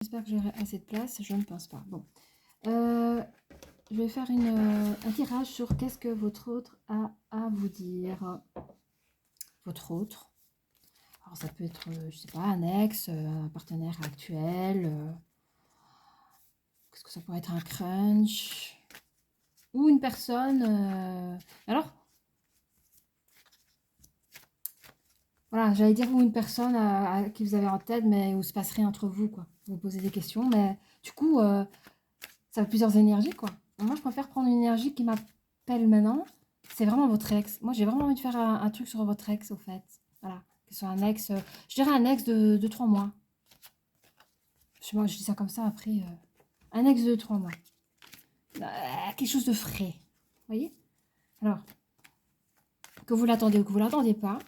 J'espère que j'aurai assez de place, je ne pense pas. Bon, je vais faire un tirage sur qu'est-ce que votre autre a à vous dire. Votre autre. Alors ça peut être, je sais pas, un ex, un partenaire actuel. Qu'est-ce que ça pourrait être, un crunch ou une personne. Alors, voilà, j'allais dire ou une personne à qui vous avez en tête, mais où il se passe rien entre vous, quoi. Vous posez des questions, mais du coup, ça fait plusieurs énergies, quoi. Moi, je préfère prendre une énergie qui m'appelle maintenant. C'est vraiment votre ex. Moi, j'ai vraiment envie de faire un truc sur votre ex, au fait. Voilà. Que ce soit un ex, je dirais un ex de 3 mois. Je sais pas, je dis ça comme ça après. Un ex de 3 mois. Quelque chose de frais. Vous voyez? Alors, que vous l'attendez ou que vous ne l'attendiez pas. De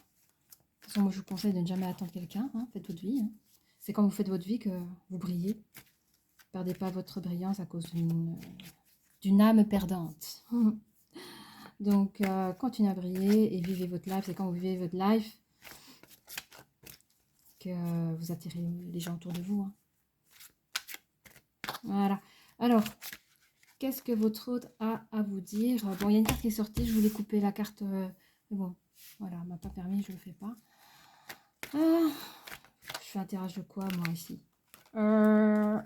toute façon, moi, je vous conseille de ne jamais attendre quelqu'un. Hein. Faites votre vie. Hein. C'est quand vous faites votre vie que vous brillez. Ne perdez pas votre brillance à cause d'une âme perdante. Donc, continuez à briller et vivez votre life. C'est quand vous vivez votre life que vous attirez les gens autour de vous. Hein. Voilà. Alors, qu'est-ce que votre hôte a à vous dire? Bon, il y a une carte qui est sortie. Je voulais couper la carte. Mais bon, voilà, elle m'a pas permis. Je le fais pas. Ah, je fais un tirage de quoi, moi, ici? Je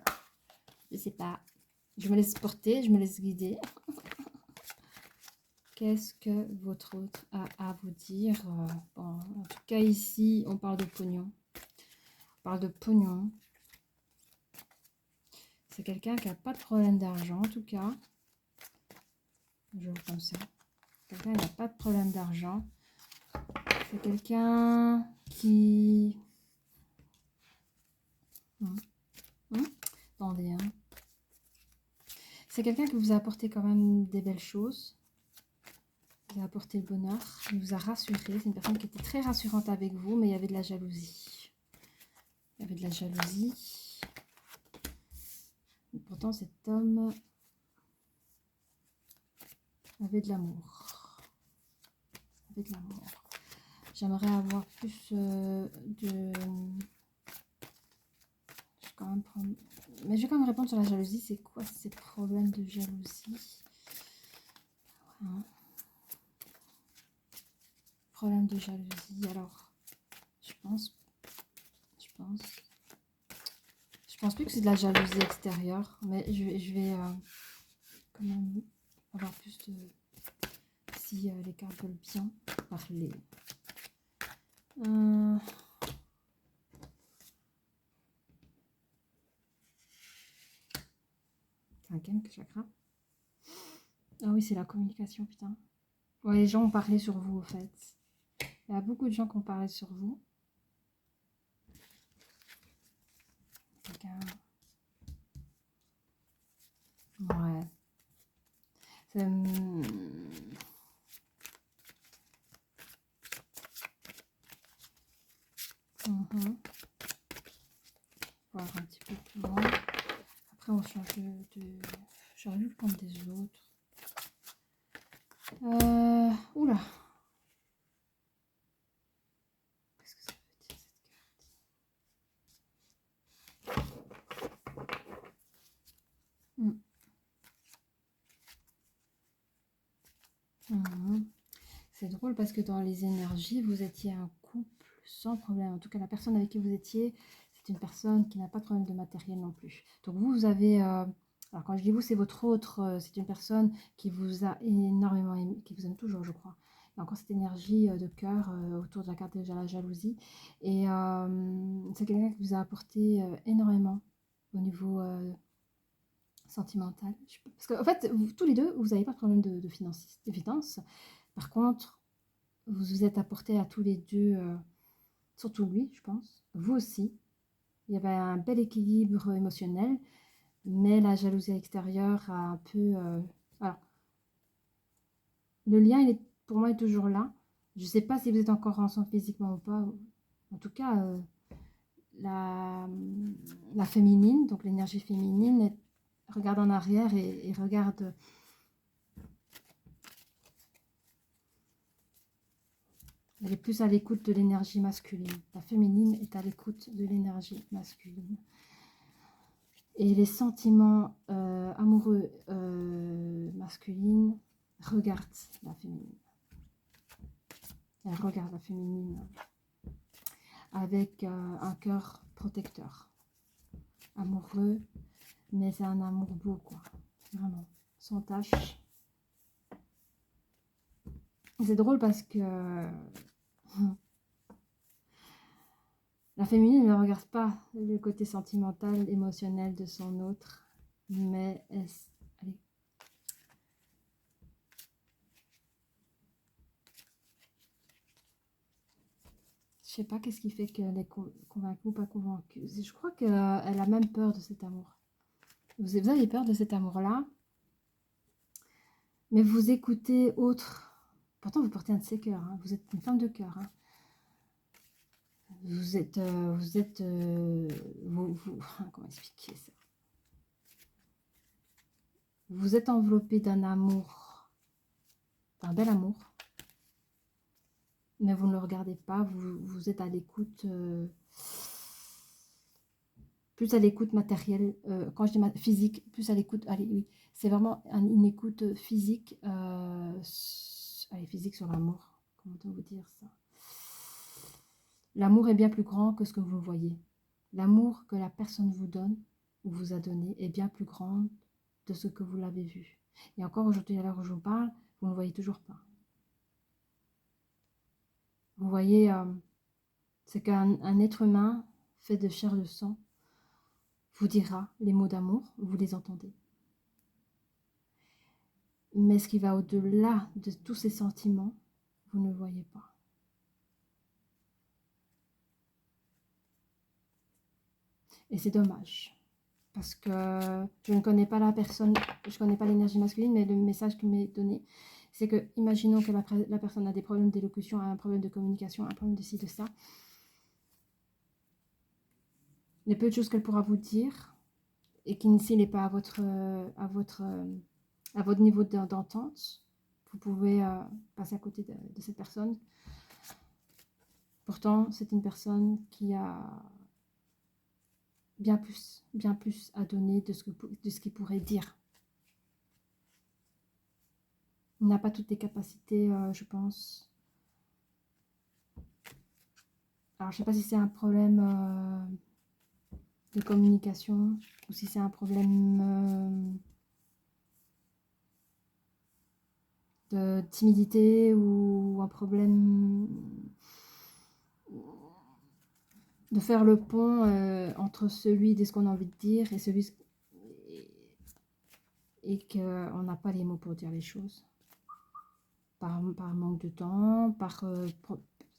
sais pas. Je me laisse porter. Je me laisse guider. Qu'est-ce que votre hôte a à vous dire? Bon, en tout cas, ici, on parle de pognon. On parle de pognon. C'est quelqu'un qui n'a pas de problème d'argent, en tout cas. Je vois comme ça. Quelqu'un qui n'a pas de problème d'argent. C'est quelqu'un qui... Attendez, hein. C'est quelqu'un qui vous a apporté quand même des belles choses. Il vous a apporté le bonheur. Il vous a rassuré. C'est une personne qui était très rassurante avec vous, mais il y avait de la jalousie. Il y avait de la jalousie. Et pourtant, cet homme avait de l'amour. Avait de l'amour. J'aimerais avoir plus de... Je vais quand même prendre... Mais je vais quand même répondre sur la jalousie. C'est quoi ces problèmes de jalousie? Hein? Problème de jalousie. Alors, je pense plus que c'est de la jalousie extérieure. Mais je vais quand même avoir plus de... Si les cartes veulent bien parler. Cinquième chakra. Ah oui, c'est la communication, putain. Ouais, les gens ont parlé sur vous, au fait. Il y a beaucoup de gens qui ont parlé sur vous. Quelqu'un... Ouais. C'est... Voir un petit peu plus loin. Après, on change de... J'aurais dû prendre des autres. Oula. Qu'est-ce que ça veut dire, cette carte? C'est drôle parce que dans les énergies, vous étiez un couple sans problème. En tout cas, la personne avec qui vous étiez, c'est une personne qui n'a pas de problème de matériel non plus. Donc vous avez... alors quand je dis vous, c'est votre autre. C'est une personne qui vous a énormément aimé, qui vous aime toujours, je crois. Il y a encore cette énergie de cœur autour de la carte de la jalousie. Et c'est quelqu'un qui vous a apporté énormément au niveau sentimental. Parce qu'en fait, vous, tous les deux, vous n'avez pas de problème de finances. Par contre, vous vous êtes apporté à tous les deux, surtout lui, je pense, vous aussi. Il y avait un bel équilibre émotionnel, mais la jalousie extérieure a un peu... alors, le lien, il est, pour moi, est toujours là. Je ne sais pas si vous êtes encore ensemble physiquement ou pas. En tout cas, la féminine, donc l'énergie féminine, regarde en arrière et regarde... Elle est plus à l'écoute de l'énergie masculine. La féminine est à l'écoute de l'énergie masculine. Et les sentiments amoureux masculines regardent la féminine. Elle regarde la féminine avec un cœur protecteur, amoureux, mais c'est un amour beau, quoi. Vraiment, sans tache. C'est drôle parce que la féminine ne regarde pas le côté sentimental, émotionnel de son autre, mais elle, allez. Je sais pas qu'est-ce qui fait qu'elle est convaincue ou pas convaincue. Je crois qu'elle a même peur de cet amour. Vous avez peur de cet amour-là, mais vous écoutez autre. Pourtant, vous portez un de ses cœurs. Hein. Vous êtes une femme de cœur. Hein. Vous êtes, comment expliquer ça? Vous êtes enveloppé d'un amour, d'un bel amour, mais vous ne le regardez pas. Vous êtes à l'écoute, plus à l'écoute matérielle. Quand je dis physique, plus à l'écoute. Allez, oui, c'est vraiment une écoute physique, allez, physique sur l'amour. Comment vous dire ça? L'amour est bien plus grand que ce que vous voyez. L'amour que la personne vous donne ou vous a donné est bien plus grand de ce que vous l'avez vu. Et encore aujourd'hui, à l'heure où je vous parle, vous ne le voyez toujours pas. Vous voyez, c'est qu'un être humain fait de chair et de sang vous dira les mots d'amour, vous les entendez. Mais ce qui va au-delà de tous ces sentiments, vous ne le voyez pas. Et c'est dommage. Parce que je ne connais pas la personne, je ne connais pas l'énergie masculine, mais le message qui m'est donné, c'est que, imaginons que la personne a des problèmes d'élocution, un problème de communication, un problème de ci, de ça. Les peu de choses qu'elle pourra vous dire, et qui ne n'est pas à votre niveau d'entente, vous pouvez passer à côté de cette personne. Pourtant, c'est une personne qui a bien plus à donner de ce qu'il pourrait dire. Il n'a pas toutes les capacités, je pense. Alors, je ne sais pas si c'est un problème de communication ou si c'est un problème de timidité ou un problème de faire le pont entre celui de ce qu'on a envie de dire et celui et qu'on n'a pas les mots pour dire les choses. Par manque de temps,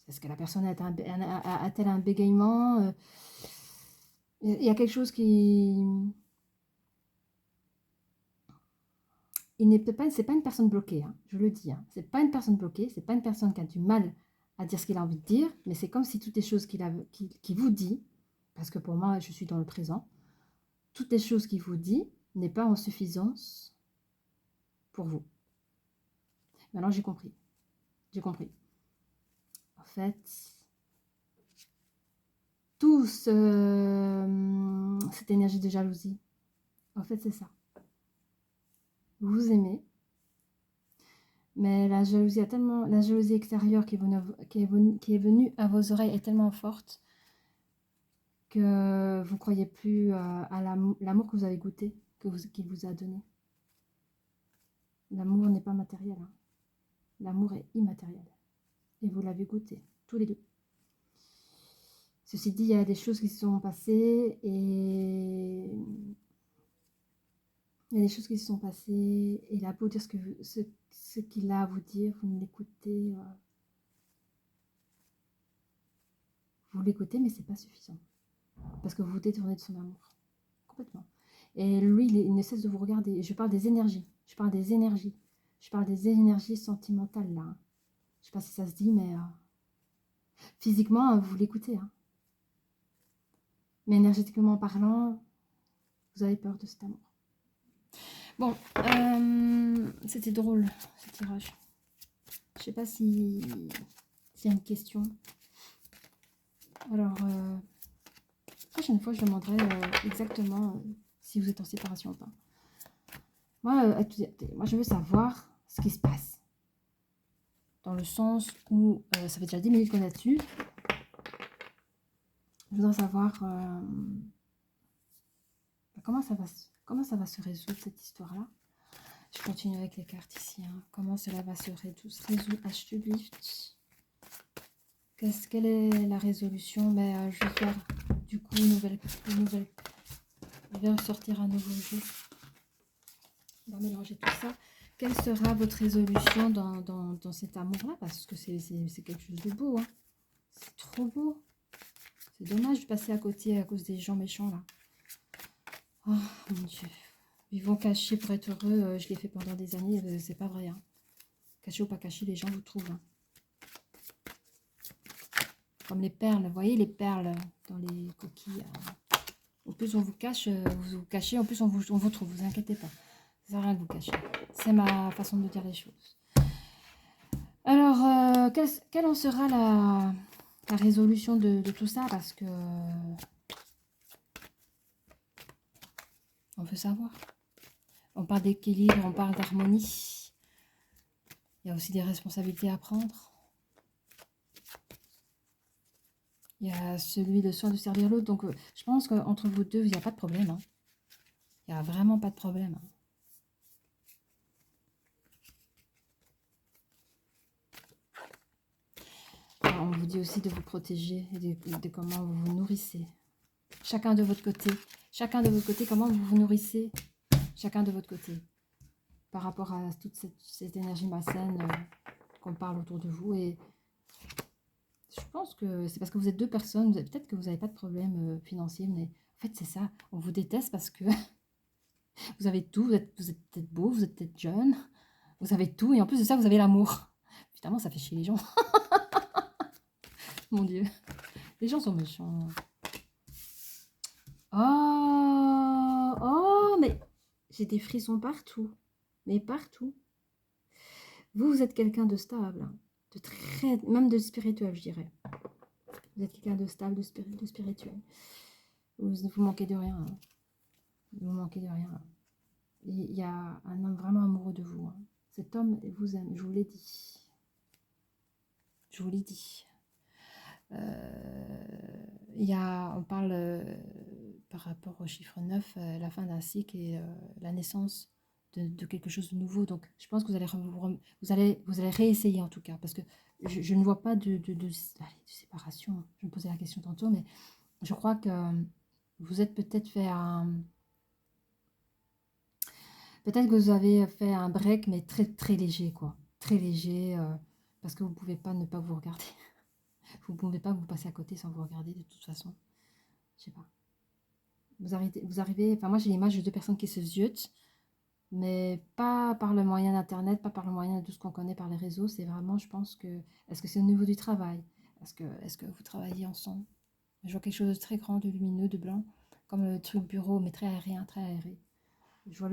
est-ce que la personne a-t-elle un bégaiement il y a quelque chose qui... C'est pas une personne bloquée, hein, je le dis. Hein. C'est pas une personne bloquée, c'est pas une personne qui a du mal à dire ce qu'il a envie de dire, mais c'est comme si toutes les choses qu'il vous dit, parce que pour moi, je suis dans le présent, toutes les choses qu'il vous dit n'est pas en suffisance pour vous. Maintenant, j'ai compris. J'ai compris. En fait, cette énergie de jalousie, en fait, c'est ça. Vous vous aimez, mais la jalousie extérieure qui est venue à vos oreilles est tellement forte que vous ne croyez plus à l'amour que vous avez goûté, qu'il vous a donné. L'amour n'est pas matériel. Hein. L'amour est immatériel. Et vous l'avez goûté, tous les deux. Ceci dit, il y a des choses qui se sont passées et... Il y a des choses qui se sont passées et il a beau dire ce qu'il a à vous dire, vous ne l'écoutez. Vous l'écoutez, mais c'est pas suffisant. Parce que vous vous détournez de son amour. Complètement. Et lui, il ne cesse de vous regarder. Je parle des énergies. Je parle des énergies sentimentales, là. Hein. Je sais pas si ça se dit, mais... physiquement, vous l'écoutez. Hein. Mais énergétiquement parlant, vous avez peur de cet amour. Bon, c'était drôle, ce tirage. Je sais pas s'il y a une question. Alors, prochaine fois, je demanderai exactement si vous êtes en séparation ou pas. Moi, je veux savoir ce qui se passe. Dans le sens où, ça fait déjà 10 minutes qu'on est dessus. Je voudrais savoir comment ça va se résoudre cette histoire-là. Je continue avec les cartes ici. Hein. Comment cela va se résoudre? H2Lift. Quelle est la résolution? Mais je vais faire du coup une nouvelle. Je vais ressortir un nouveau jeu. On va mélanger tout ça. Quelle sera votre résolution dans cet amour-là? Parce que c'est quelque chose de beau. Hein. C'est trop beau. C'est dommage de passer à côté à cause des gens méchants là. Oh mon Dieu. Ils vont cacher pour être heureux. Je l'ai fait pendant des années. C'est pas vrai. Hein. Cacher ou pas cacher, les gens vous trouvent. Hein. Comme les perles. Vous voyez les perles dans les coquilles. En plus, on vous cache. Vous cachez. En plus, on vous trouve. Vous inquiétez pas. Ça sert à rien de vous cacher. C'est ma façon de dire les choses. Alors, quelle en sera la résolution de tout ça? Parce que on veut savoir. On parle d'équilibre, on parle d'harmonie. Il y a aussi des responsabilités à prendre. Il y a celui de soin de servir l'autre. Donc, je pense qu'entre vous deux, il n'y a pas de problème. Hein. Il n'y a vraiment pas de problème. Hein. Alors, on vous dit aussi de vous protéger et de comment vous vous nourrissez. Chacun de votre côté. Chacun de votre côté, comment vous vous nourrissez. Chacun de votre côté. Par rapport à toute cette énergie malsaine qu'on parle autour de vous. Et je pense que c'est parce que vous êtes deux personnes. Peut-être que vous n'avez pas de problème financier. Mais en fait, c'est ça. On vous déteste parce que vous avez tout. Vous êtes peut-être beau, vous êtes peut-être jeune. Vous avez tout. Et en plus de ça, vous avez l'amour. Putain, ça fait chier les gens. Mon Dieu. Les gens sont méchants. Oh, mais j'ai des frissons partout. Mais partout. Vous êtes quelqu'un de stable. Même de spirituel, je dirais. Vous êtes quelqu'un de stable, de spirituel. Vous manquez de rien. Hein. Vous manquez de rien. Il y a un homme vraiment amoureux de vous. Hein. Cet homme vous aime, je vous l'ai dit. Je vous l'ai dit. On parle par rapport au chiffre 9, la fin d'un cycle et la naissance de quelque chose de nouveau. Donc, je pense que vous allez réessayer en tout cas, parce que je ne vois pas de séparation. Je me posais la question tantôt, mais je crois que vous êtes peut-être fait un... Peut-être que vous avez fait un break, mais très très léger, quoi. Très léger, parce que vous ne pouvez pas ne pas vous regarder. Vous ne pouvez pas vous passer à côté sans vous regarder de toute façon. Je sais pas. Vous arrivez, enfin moi j'ai l'image de deux personnes qui se ziotent, mais pas par le moyen d'internet, pas par le moyen de tout ce qu'on connaît par les réseaux. C'est vraiment, je pense que, est-ce que c'est au niveau du travail? Est-ce que vous travaillez ensemble? Je vois quelque chose de très grand, de lumineux, de blanc, comme le truc bureau, mais très aérien, très aéré. Je vois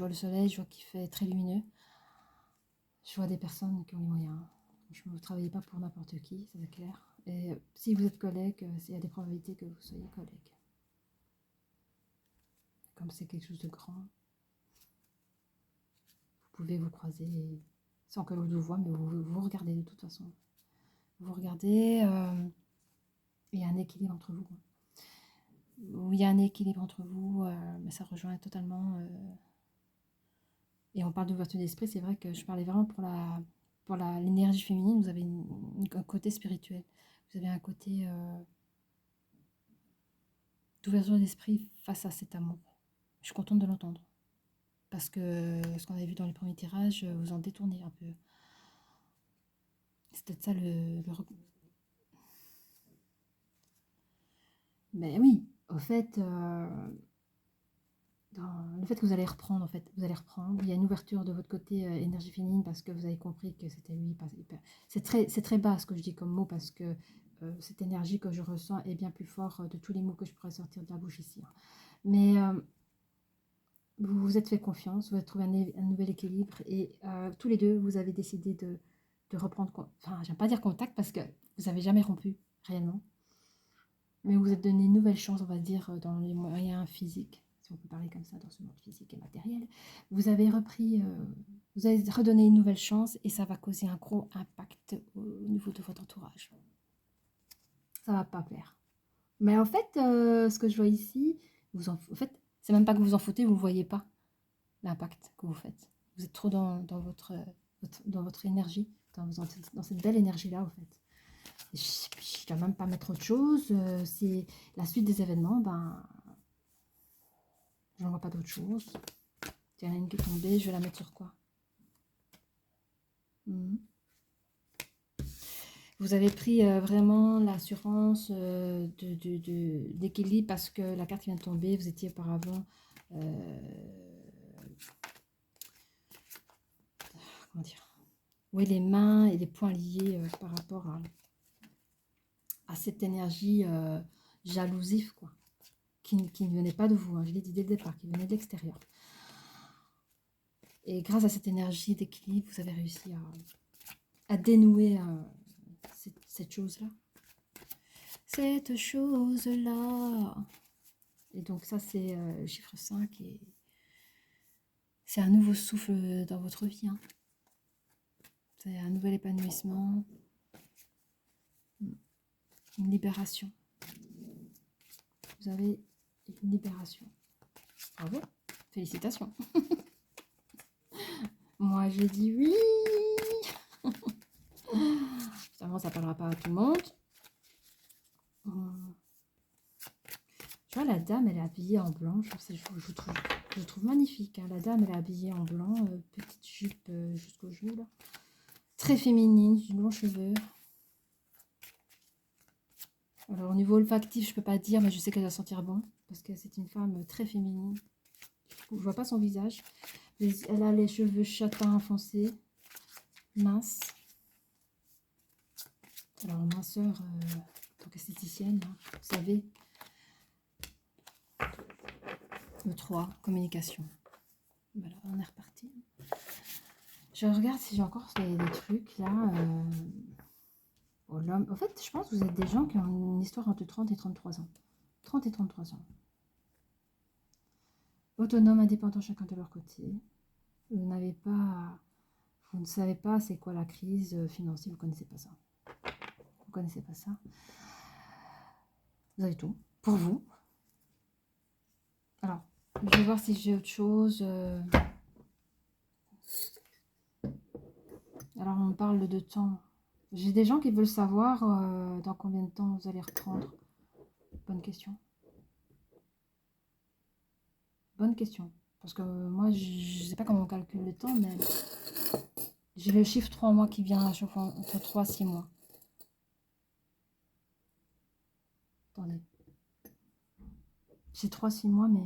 le soleil, je vois qu'il fait très lumineux. Je vois des personnes qui ont les moyens. Franchement, vous ne travaillez pas pour n'importe qui, ça c'est clair. Et si vous êtes collègue, il y a des probabilités que vous soyez collègue. Comme c'est quelque chose de grand, vous pouvez vous croiser sans que l'autre vous voie, mais vous regardez de toute façon. Vous regardez, il y a un équilibre entre vous. Il y a un équilibre entre vous, mais ça rejoint totalement. Et on parle d'ouverture d'esprit, c'est vrai que je parlais vraiment pour l'énergie féminine. Vous avez un côté spirituel, vous avez un côté d'ouverture d'esprit face à cet amour. Je suis contente de l'entendre. Parce que ce qu'on avait vu dans les premiers tirages, vous en détournez un peu. C'est peut-être ça Mais oui, au fait, le fait que vous allez reprendre, il y a une ouverture de votre côté énergie féminine parce que vous avez compris que c'était lui. C'est très bas ce que je dis comme mot parce que cette énergie que je ressens est bien plus forte de tous les mots que je pourrais sortir de la bouche ici. Hein. Mais vous vous êtes fait confiance, vous avez trouvé un nouvel équilibre et tous les deux, vous avez décidé de reprendre, enfin, j'aime pas dire contact parce que vous n'avez jamais rompu réellement, mais vous vous êtes donné une nouvelle chance, on va dire, dans les moyens physiques, si si on peut parler comme ça dans ce monde physique et matériel, vous avez repris, vous avez redonné une nouvelle chance et ça va causer un gros impact au niveau de votre entourage. Ça va pas plaire. Mais en fait, ce que je vois ici, en fait, c'est même pas que vous en foutez, vous ne voyez pas l'impact que vous faites. Vous êtes trop dans votre énergie, dans cette belle énergie-là, en fait. Je ne dois même pas mettre autre chose. C'est la suite des événements, ben, je n'en vois pas d'autre chose. Il y en a une qui est tombée, je vais la mettre sur quoi? Vous avez pris vraiment l'assurance d'équilibre parce que la carte vient de tomber. Vous étiez auparavant... comment dire? Oui, les mains et les poings liés par rapport à cette énergie jalousive, quoi. Qui ne venait pas de vous, hein, je l'ai dit dès le départ, qui venait de l'extérieur. Et grâce à cette énergie d'équilibre, vous avez réussi à dénouer cette chose-là. Cette chose-là. Et donc ça, c'est le chiffre 5 et c'est un nouveau souffle dans votre vie. Hein. C'est un nouvel épanouissement, une libération. Vous avez une libération. Bravo, félicitations. Moi, j'ai dit oui. Finalement, ça ne parlera pas à tout le monde. Tu vois, la dame, elle est habillée en blanc. Je trouve magnifique. Hein. La dame, elle est habillée en blanc. Petite jupe jusqu'aux genoux. Là. Très féminine, du long cheveux. Alors, au niveau olfactif, je ne peux pas dire, mais je sais qu'elle va sentir bon. Parce que c'est une femme très féminine. Je ne vois pas son visage. Elle a les cheveux châtains foncés. Mince. Alors, minceur, en tant qu'esthéticienne, hein, vous savez. Le 3, communication. Voilà, on est reparti. Je regarde si j'ai encore des trucs là. L'homme. En fait, je pense que vous êtes des gens qui ont une histoire entre 30 et 33 ans. 30 et 33 ans. Autonomes, indépendants chacun de leur côté. Vous n'avez pas... Vous ne savez pas c'est quoi la crise financière. Vous ne connaissez pas ça. Vous ne connaissez pas ça. Vous avez tout. Pour vous. Alors, je vais voir si j'ai autre chose. Alors, on parle de temps. J'ai des gens qui veulent savoir dans combien de temps vous allez reprendre. Bonne question. Bonne question. Parce que moi, je ne sais pas comment on calcule le temps, mais j'ai le chiffre 3 mois qui vient à chaque fois entre 3 et 6 mois. Attendez. C'est 3-6 mois, mais...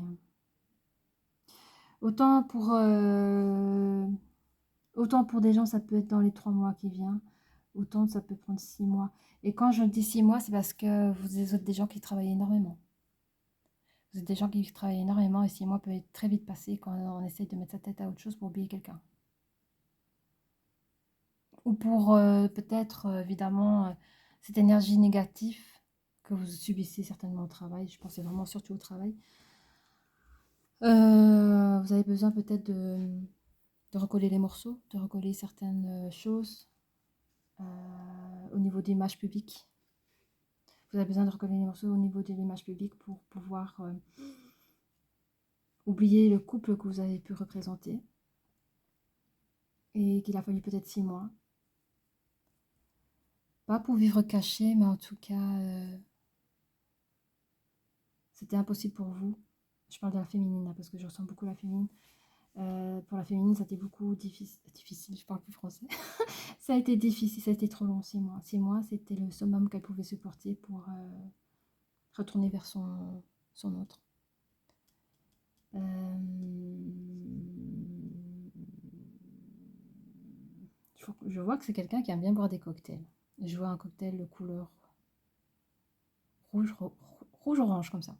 Autant pour des gens, ça peut être dans les 3 mois qui viennent. Autant ça peut prendre 6 mois. Et quand je dis 6 mois, c'est parce que vous êtes des gens qui travaillent énormément. Vous êtes des gens qui travaillent énormément et 6 mois peuvent être très vite passés quand on essaye de mettre sa tête à autre chose pour oublier quelqu'un. Ou pour peut-être, évidemment, cette énergie négative que vous subissez certainement au travail. Je pensais vraiment surtout au travail. Vous avez besoin peut-être de recoller les morceaux, de recoller certaines choses au niveau de l'image publique. Vous avez besoin de recoller les morceaux au niveau de l'image publique pour pouvoir oublier le couple que vous avez pu représenter et qu'il a fallu peut-être 6 mois. Pas pour vivre caché, mais en tout cas, c'était impossible pour vous. Je parle de la féminine, là, parce que je ressens beaucoup la féminine. Pour la féminine, ça a été beaucoup difficile, je parle plus français. Ça a été difficile, ça a été trop long, 6 mois. 6 mois, c'était le summum qu'elle pouvait supporter pour retourner vers son autre. Je vois que c'est quelqu'un qui aime bien boire des cocktails. Je vois un cocktail de couleur rouge-orange comme ça,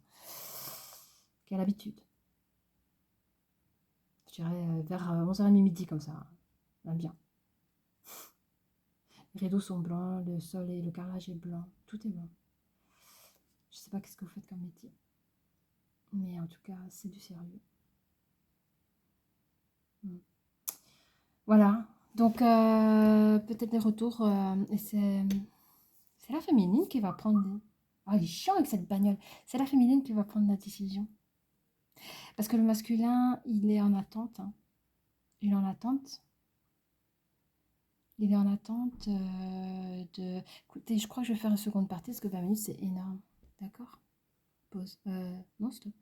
qui a l'habitude. Je dirais vers 11h30 midi comme ça, bien. Les rideaux sont blancs, le sol et le carrelage est blanc, tout est blanc. Je sais pas qu'est-ce que vous faites comme métier. Mais en tout cas, c'est du sérieux. Mm. Voilà. Donc, peut-être des retours. Et c'est la féminine qui va prendre. Ah, il est chiant avec cette bagnole. C'est la féminine qui va prendre la décision. Parce que le masculin, il est en attente, hein. Il est en attente. Il est en attente de. Écoutez, je crois que je vais faire une seconde partie parce que 20 minutes, c'est énorme. D'accord? Pause. Non, stop.